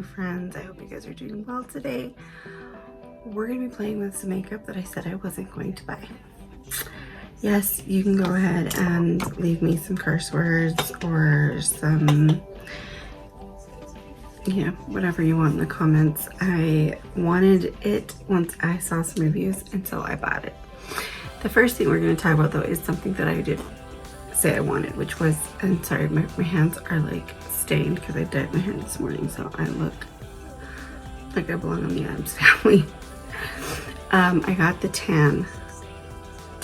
Hello friends, I hope you guys are doing well today. We're going to be playing with some makeup that I said I wasn't going to buy. Yes, you can go ahead and leave me some curse words or some, whatever you want in the comments. I wanted it once I saw some reviews, and so I bought it. The first thing we're going to talk about though is something that I did say I wanted, which was, and sorry, my hands are like stained because I dyed my hair this morning, so I look like I belong on the Addams Family. I got the tan,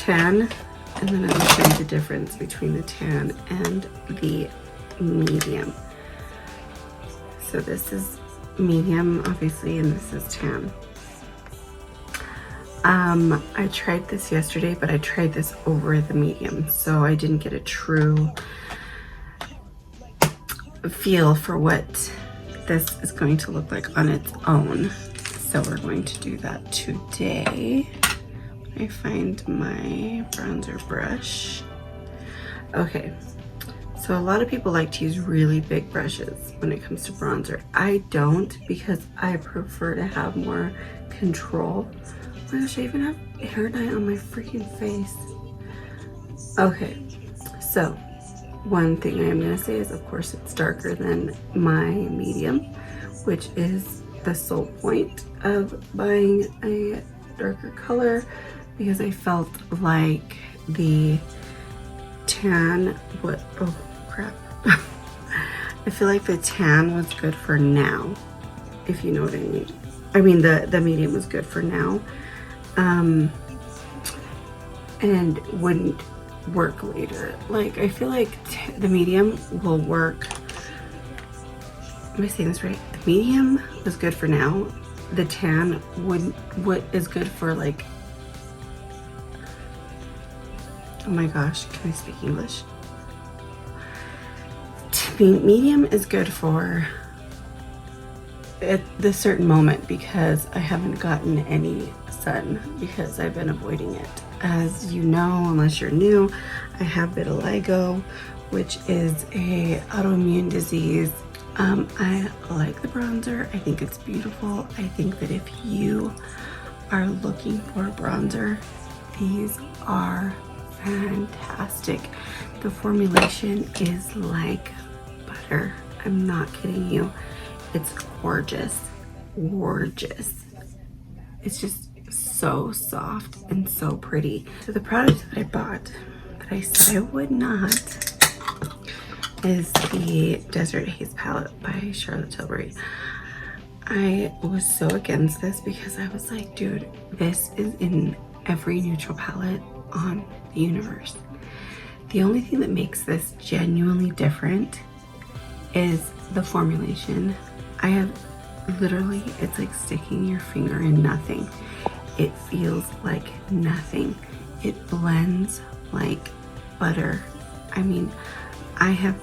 and then I'm going to show you the difference between the tan and the medium. So this is medium, obviously, and this is tan. I tried this yesterday, but I tried this over the medium, so I didn't get a true feel for what this is going to look like on its own. So we're going to do that today. I find my bronzer brush. Okay, so a lot of people like to use really big brushes when it comes to bronzer. I don't, because I prefer to have more control. Oh my gosh, I even have hair dye on my freaking face. Okay, so one thing I am going to say is, of course, it's darker than my medium, which is the sole point of buying a darker color, because I felt like the tan would, oh crap. I feel like the tan was good for now, if you know what I mean. I mean, the medium was good for now, and wouldn't work later. Like, I feel like the medium will work. Am I saying this right? The medium was good for now. The tan what is good for, like, oh my gosh, can I speak English? Medium is good for at the certain moment, because I haven't gotten any sun because I've been avoiding it. As you know, unless you're new, I have vitiligo, which is a autoimmune disease. I like the bronzer. I think it's beautiful. I think that if you are looking for a bronzer, these are fantastic. The formulation is like butter. I'm not kidding you. It's gorgeous, gorgeous. It's just so soft and so pretty. So the product that I bought that I said I would not is the Desert Haze palette by Charlotte Tilbury. I was so against this because I was like, dude, this is in every neutral palette on the universe. The only thing that makes this genuinely different is the formulation. I have literally, it's like sticking your finger in nothing. It feels like nothing. It blends like butter. I mean, I have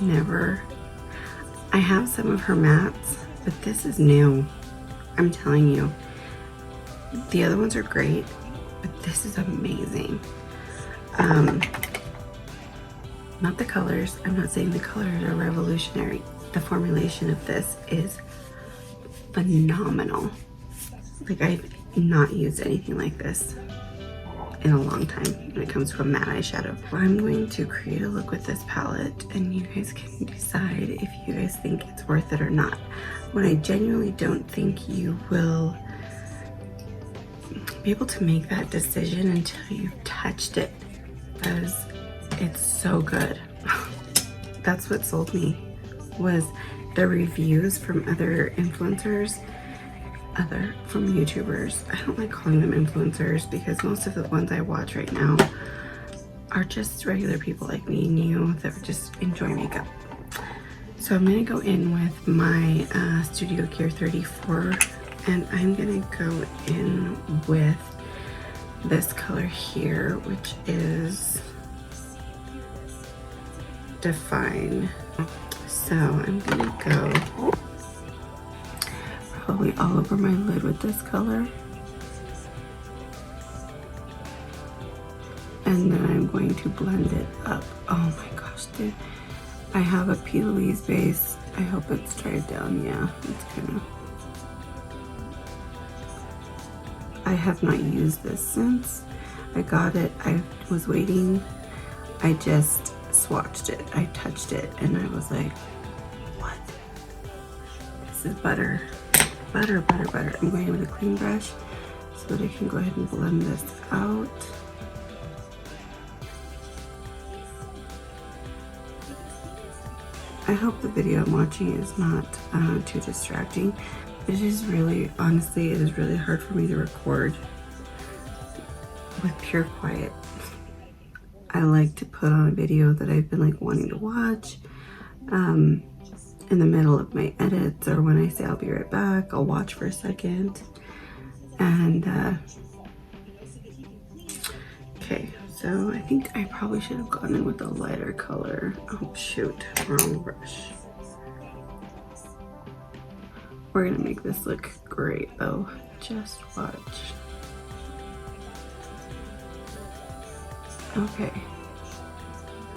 some of her mattes, but this is new. I'm telling you. The other ones are great, but this is amazing. Not the colors. I'm not saying the colors are revolutionary. The formulation of this is phenomenal. Like, I've not used anything like this in a long time when it comes to a matte eyeshadow. I'm going to create a look with this palette, and you guys can decide if you guys think it's worth it or not. When I genuinely don't think you will be able to make that decision until you've touched it, because it's so good. That's what sold me, was the reviews from other influencers, from YouTubers. I don't like calling them influencers because most of the ones I watch right now are just regular people like me and you that just enjoy makeup. So I'm gonna go in with my Studio Gear 34, and I'm gonna go in with this color here, which is Define. So I'm gonna go probably all over my lid with this color, and then I'm going to blend it up. Oh my gosh, I have a P. Louise base. I hope it's dried down. Yeah, it's kind of have not used this since I got it. I was waiting. I just swatched it. I touched it and I was like, what? This is butter. Butter, butter, butter. I'm going with a clean brush so that I can go ahead and blend this out. I hope the video I'm watching is not too distracting. It is really, honestly, it is really hard for me to record with pure quiet. I like to put on a video that I've been like wanting to watch in the middle of my edits, or when I say I'll be right back, I'll watch for a second. And okay, so I think I probably should have gone in with a lighter color. Oh shoot, wrong brush. We're gonna make this look great though, just watch. Okay.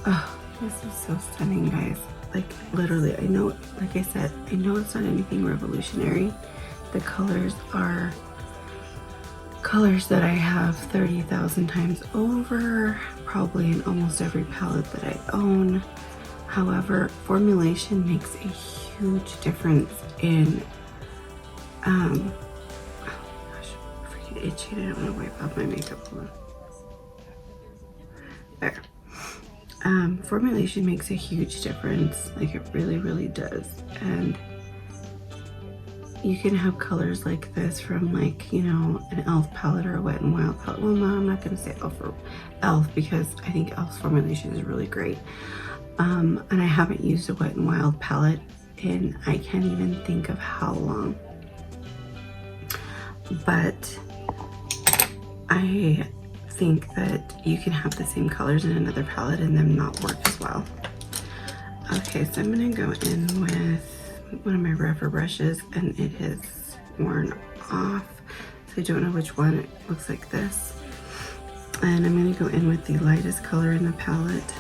Oh, this is so stunning, guys. Like literally, I know, like I said, I know it's not anything revolutionary. The colors are colors that I have 30,000 times over, probably in almost every palette that I own. However, formulation makes a huge difference in, oh gosh, I'm freaking itchy. I don't want to wipe off my makeup. Hold on. There. Formulation makes a huge difference. Like it really, really does. And you can have colors like this from like, you know, an e.l.f. palette or a Wet n Wild palette. Well, no, I'm not going to say e.l.f. because I think e.l.f.'s formulation is really great. And I haven't used a Wet n Wild palette in, I can't even think of how long. But I think that you can have the same colors in another palette and them not work as well. Okay, so I'm going to go in with one of my rougher brushes, and it has worn off, so I don't know which one. It looks like this. And I'm going to go in with the lightest color in the palette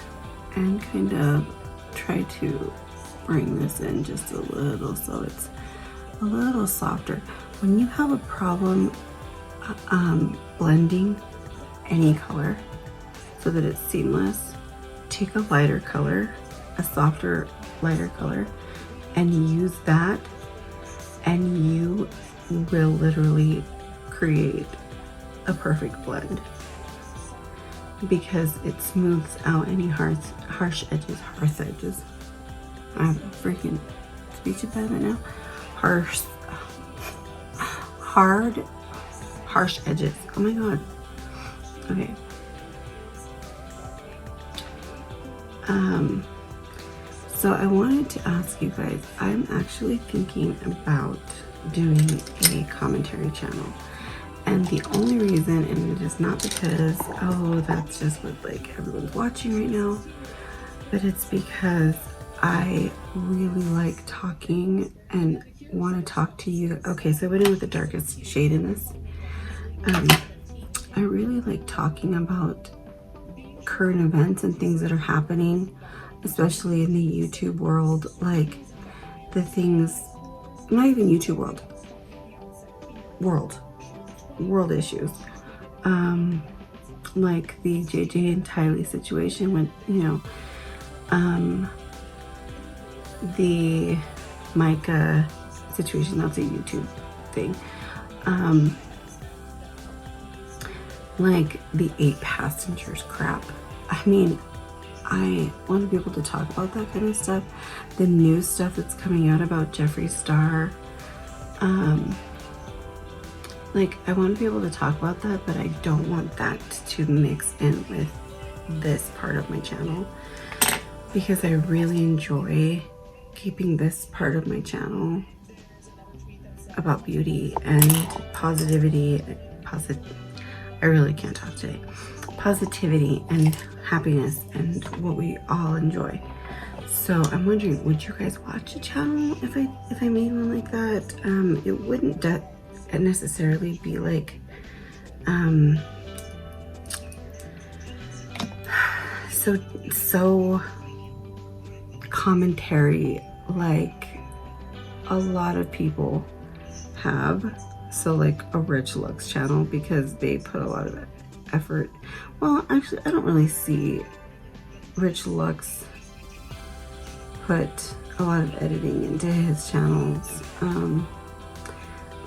and kind of try to bring this in just a little so it's a little softer. When you have a problem blending any color so that it's seamless, take a lighter color, a softer lighter color, and use that, and you will literally create a perfect blend because it smooths out any harsh edges. I'm freaking speech impediment now. Harsh edges. Oh my god. Okay. So I wanted to ask you guys, I'm actually thinking about doing a commentary channel. And the only reason, and it is not because, oh, that's just what like everyone's watching right now, but it's because I really like talking and want to talk to you. Okay, so I went in with the darkest shade in this. I really like talking about current events and things that are happening, especially in the YouTube world, like the things, not even YouTube world issues, like the JJ and Tylee situation with, you know, the Micah situation. That's a YouTube thing. Like the 8 passengers crap. I mean, I want to be able to talk about that kind of stuff. The new stuff that's coming out about Jeffree Star. Like, I want to be able to talk about that, but I don't want that to mix in with this part of my channel, because I really enjoy keeping this part of my channel about beauty and positivity. I really can't talk today. Positivity and happiness and what we all enjoy. So I'm wondering, would you guys watch a channel if I made one like that? It wouldn't necessarily be like so commentary like a lot of people have. So like a Rich Looks channel, because they put a lot of effort. Well, actually, I don't really see Rich Looks put a lot of editing into his channels. But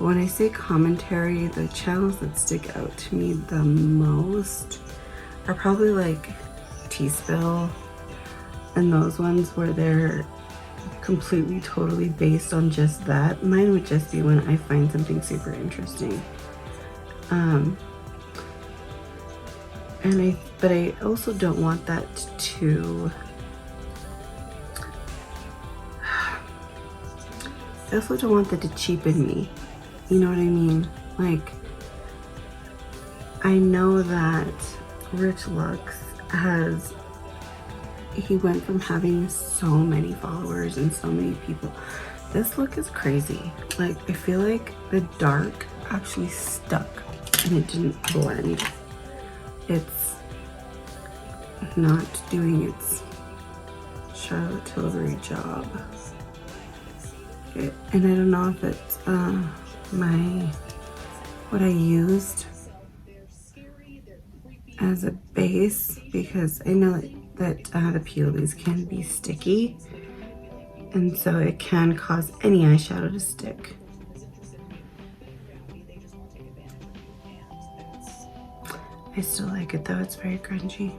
when I say commentary, the channels that stick out to me the most are probably like T-Spill and those ones where they're completely totally based on just that. Mine would just be when I find something super interesting. But I also don't want that to, I also don't want that to cheapen me. You know what I mean? Like, I know that Rich Looks he went from having so many followers and so many people. This look is crazy. Like, I feel like the dark actually stuck and it didn't blend. It's not doing its Charlotte Tilbury job. And I don't know if it's what I used as a base, because I know that the peelies can be sticky, and so it can cause any eyeshadow to stick. I still like it though, it's very grungy.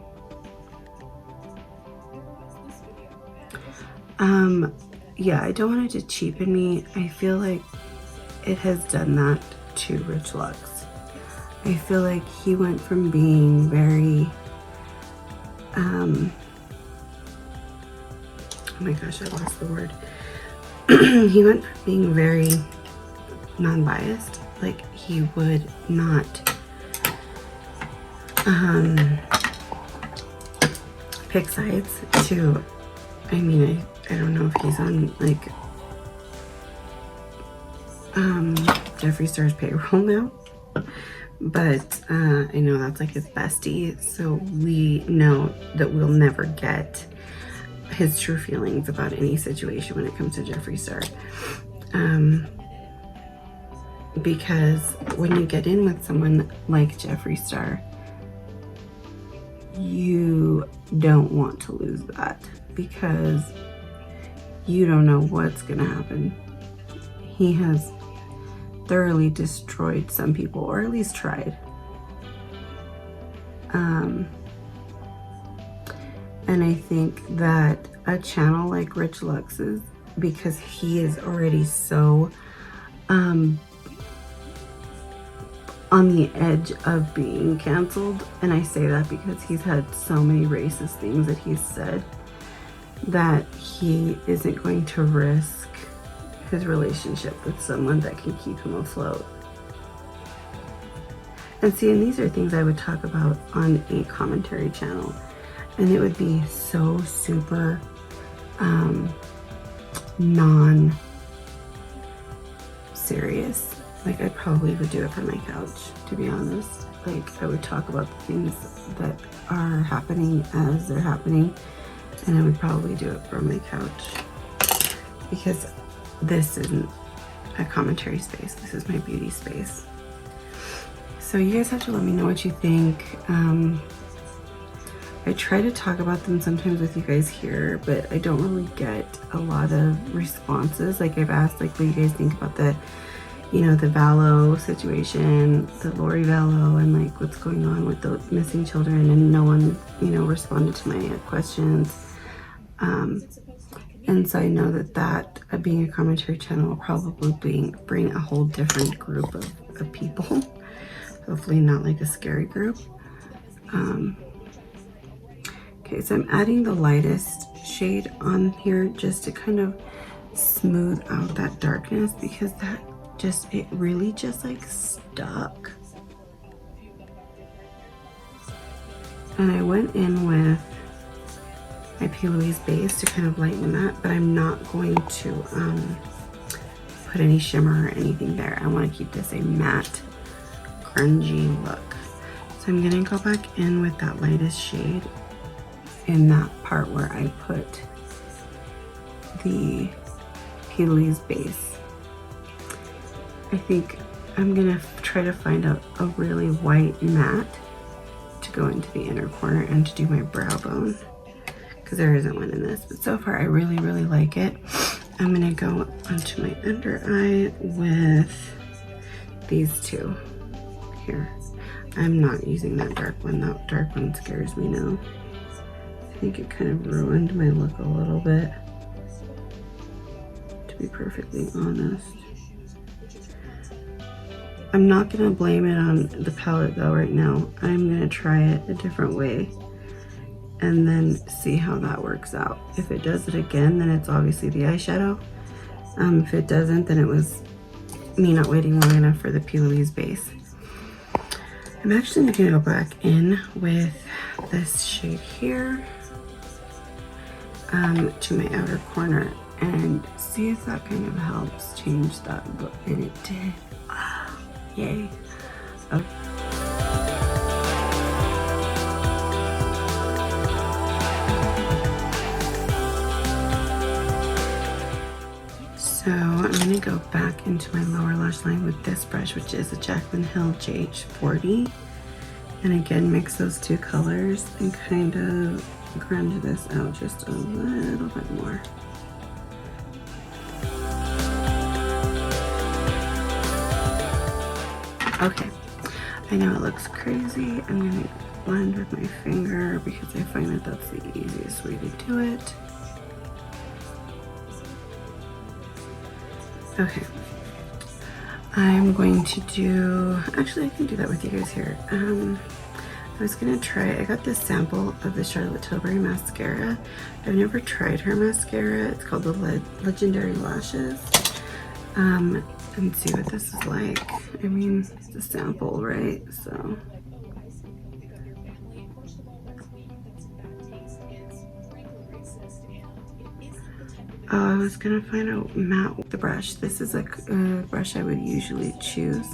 Yeah, I don't want it to cheapen me. I feel like it has done that to Rich Looks. I feel like he went from being very, oh my gosh, I lost the word. He went from being very non-biased, like he would not pick sides, to, I mean, I don't know if he's on like Jeffree Star's payroll now, but I know that's like his bestie, so we know that we'll never get his true feelings about any situation when it comes to Jeffree Star, because when you get in with someone like Jeffree Star, you don't want to lose that, because you don't know what's gonna happen. He has thoroughly destroyed some people, or at least tried. And I think that a channel like Rich Looks is, because he is already so on the edge of being canceled, and I say that because he's had so many racist things that he's said, that he isn't going to risk his relationship with someone that can keep him afloat. And see, and these are things I would talk about on a commentary channel, and it would be so super non-serious. Like, I probably would do it from my couch, to be honest. Like, I would talk about the things that are happening as they're happening, and I would probably do it from my couch, because this isn't a commentary space. This is my beauty space. So you guys have to let me know what you think. I try to talk about them sometimes with you guys here, but I don't really get a lot of responses. Like, I've asked, like, what do you guys think about the, you know, the Vallow situation, the Lori Vallow, and like what's going on with the missing children, and no one, you know, responded to my questions. And so I know that being a commentary channel will probably bring a whole different group of people. Hopefully not like a scary group. Okay, so I'm adding the lightest shade on here just to kind of smooth out that darkness, because that just, it really just like stuck. And I went in with my P. Louise base to kind of lighten that, but I'm not going to put any shimmer or anything there. I want to keep this a matte, grungy look. So I'm gonna go back in with that lightest shade in that part where I put the P. Louise base. I think I'm gonna try to find a really white matte to go into the inner corner and to do my brow bone, because there isn't one in this. But so far I really like it. I'm gonna go onto my under eye with these two here. I'm not using that dark one. That dark one scares me now. I think it kind of ruined my look a little bit, to be perfectly honest. I'm not gonna blame it on the palette though right now. I'm gonna try it a different way and then see how that works out. If it does it again, then it's obviously the eyeshadow. If it doesn't, then it was me not waiting long enough for the P. Louise base. I'm actually gonna go back in with this shade here to my outer corner and see if that kind of helps change that, and it did. Yay. Okay. So I'm going to go back into my lower lash line with this brush, which is a Jaclyn Hill GH40. And again, mix those two colors and kind of grind this out just a little bit more. Okay, I know it looks crazy. I'm gonna blend with my finger because I find that that's the easiest way to do it. Okay, I'm going to do, actually I can do that with you guys here. I was gonna try, I got this sample of the Charlotte Tilbury mascara. I've never tried her mascara. It's called the Legendary Lashes. And see what this is like. I mean, it's a sample, right? So. Oh, I was gonna find a matte with the brush. This is a brush I would usually choose.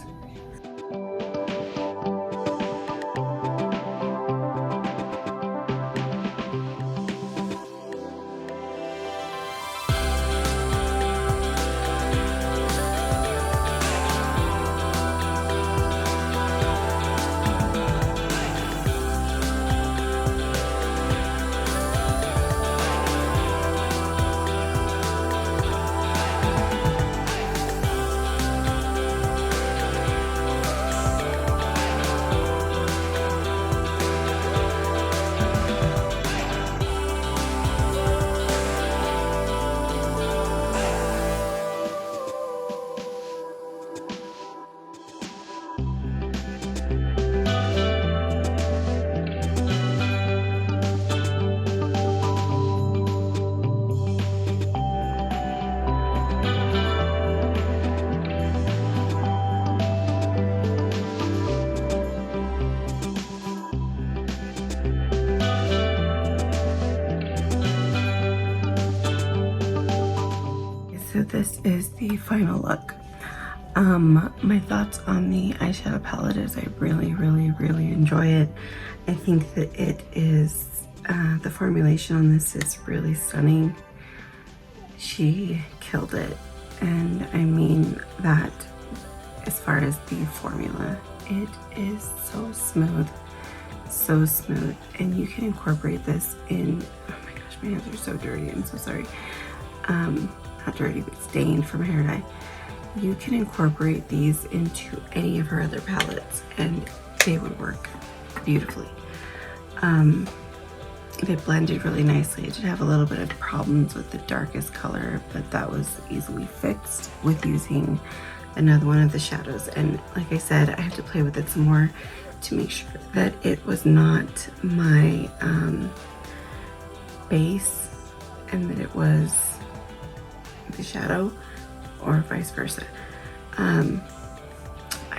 So this is the final look. My thoughts on the eyeshadow palette is I really enjoy it. I think that it is, the formulation on this is really stunning. She killed it. And I mean that as far as the formula, it is so smooth, and you can incorporate this in, oh my gosh, my hands are so dirty, I'm so sorry. Not dirty, but stained from hair dye. You can incorporate these into any of her other palettes and they would work beautifully. They blended really nicely. I did have a little bit of problems with the darkest color, but that was easily fixed with using another one of the shadows. And like I said, I have to play with it some more to make sure that it was not my base and that it was the shadow, or vice versa. I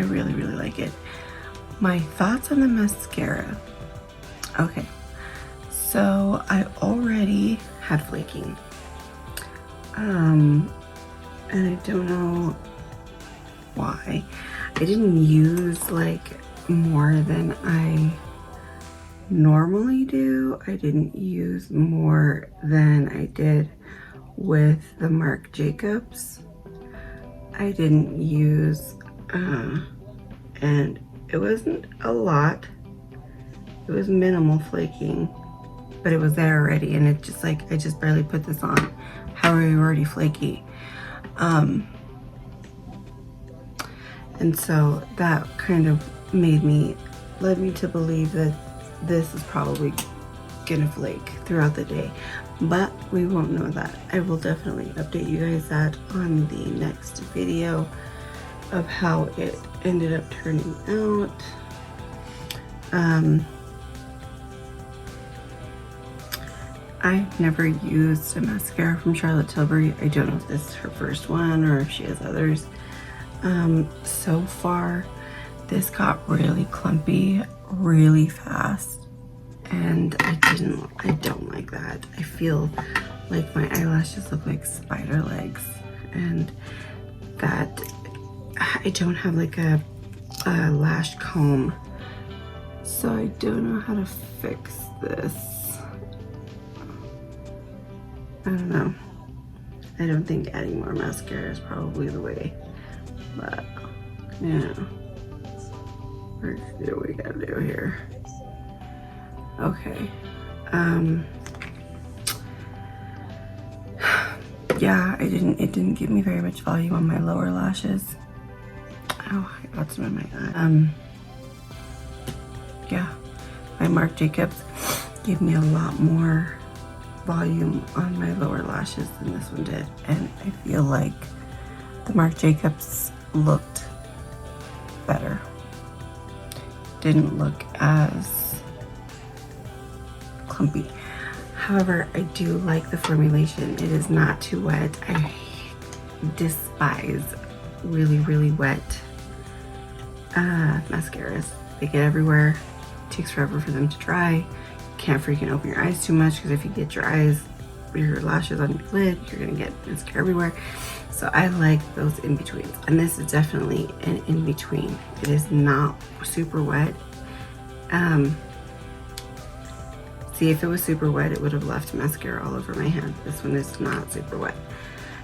really like it. My thoughts on the mascara. Okay, so I already had flaking, and I don't know why. I didn't use like more than I normally do. I didn't use more than I did with the Marc Jacobs. I didn't use And it wasn't a lot. It was minimal flaking, but it was there already, and it just like, I just barely put this on. How are you already flaky? And so that kind of led me to believe that this is probably gonna flake throughout the day, but we won't know that. I will definitely update you guys that on the next video of how it ended up turning out. I've never used a mascara from Charlotte Tilbury. I don't know if this is her first one or if she has others. So far, this got really clumpy really fast, and I don't like that. I feel like my eyelashes look like spider legs, and that I don't have like a lash comb, so I don't know how to fix this. I don't know. I don't think adding more mascara is probably the way, but yeah, we're gonna do what we gotta do here. Okay. Yeah, it didn't give me very much volume on my lower lashes. Oh, I got some in my eye. Yeah, my Marc Jacobs gave me a lot more volume on my lower lashes than this one did, and I feel like the Marc Jacobs looked better. Didn't look as clumpy. However, I do like the formulation. It is not too wet. I despise really, really wet mascaras. They get everywhere. It takes forever for them to dry. You can't freaking open your eyes too much, because if you get your lashes on your lid, you're gonna get mascara everywhere. So I like those in-betweens, and this is definitely an in-between. It is not super wet. See, if it was super wet, it would have left mascara all over my hand. This one is not super wet.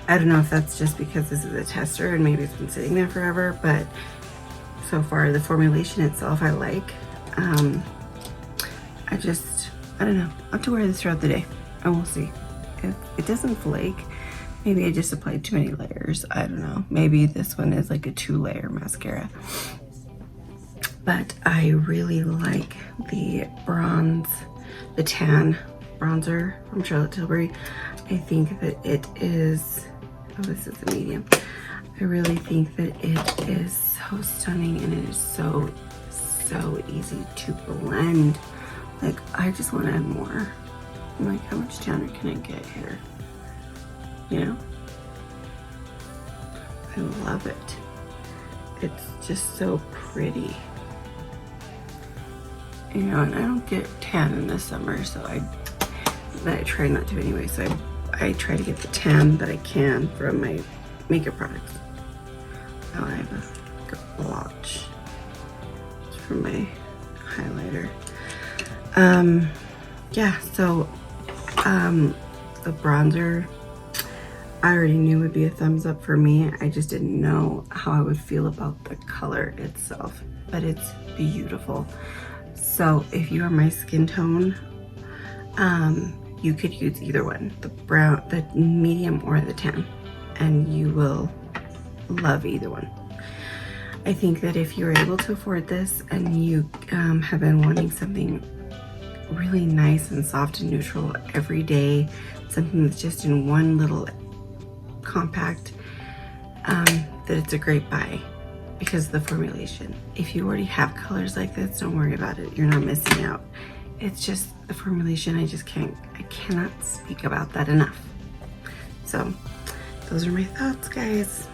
I don't know if that's just because this is a tester and maybe it's been sitting there forever, but so far the formulation itself I like. I don't know. I'll have to wear this throughout the day, and we'll see. If it doesn't flake, maybe I just applied too many layers. I don't know. Maybe this one is like a 2-layer mascara. But I really like the tan bronzer from Charlotte Tilbury. I think that it is, oh, this is a medium. I really think that it is so stunning, and it is so easy to blend. Like, I just want to add more. I'm like, how much tanner can I get here? You know? I love it. It's just so pretty. You know, and I don't get tan in the summer, so I try not to anyway. So I try to get the tan that I can from my makeup products. Oh, I have a blotch. It's from my highlighter. Yeah, so the bronzer I already knew would be a thumbs up for me. I just didn't know how I would feel about the color itself, but it's beautiful. So if you are my skin tone, you could use either one, the medium or the tan, and you will love either one. I think that if you're able to afford this and you have been wanting something really nice and soft and neutral every day, something that's just in one little compact, that it's a great buy because of the formulation. If you already have colors like this, don't worry about it. You're not missing out. It's just the formulation. I cannot speak about that enough. So those are my thoughts, guys.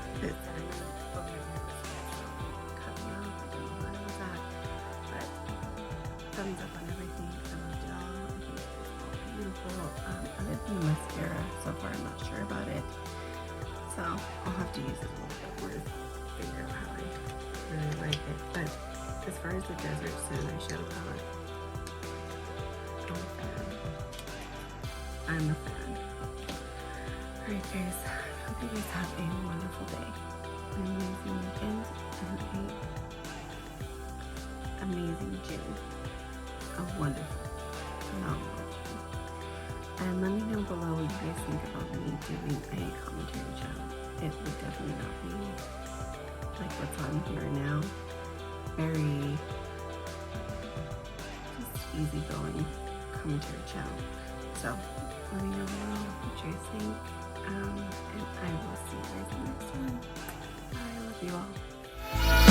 Thumbs up on everything. I loved it all. I think it's all beautiful. Other than the mascara, so far I'm not sure about it. So I'll have to use it a little bit more to figure out how I really like it. But as far as the Desert Sun eyeshadow palette, I'm a fan. Alright guys, I hope you guys have a wonderful day. an amazing weekend and an amazing gym. A wonderful, phenomenal gym. And let me know below what you guys think about me doing a commentary channel. It would definitely not be like what's on here now. Very just easygoing commentary channel. So let me know below what you guys think. And I will see you guys in the next one. I love you all.